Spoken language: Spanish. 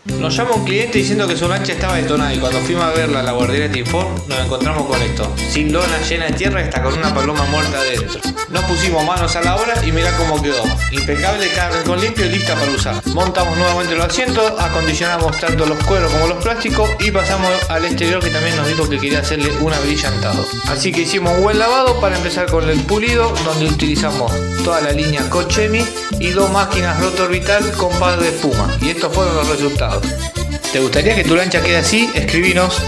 Nos llama un cliente diciendo que su lancha estaba detonada y cuando fuimos a verla a la guardería de Tinfor nos encontramos con esto, sin lona, llena de tierra y hasta con una paloma muerta adentro. Nos pusimos manos a la obra y mirá cómo quedó. Impecable, cada rincón limpio y lista para usar. Montamos nuevamente los asientos, acondicionamos tanto los cueros como los plásticos y pasamos al exterior que también nos dijo que quería hacerle un abrillantado. Así que hicimos un buen lavado para empezar con el pulido, donde utilizamos toda la línea Cochemi y 2 máquinas Rotorbital con pad de espuma. Y estos fueron los resultados. ¿Te gustaría que tu lancha quede así? Escribinos.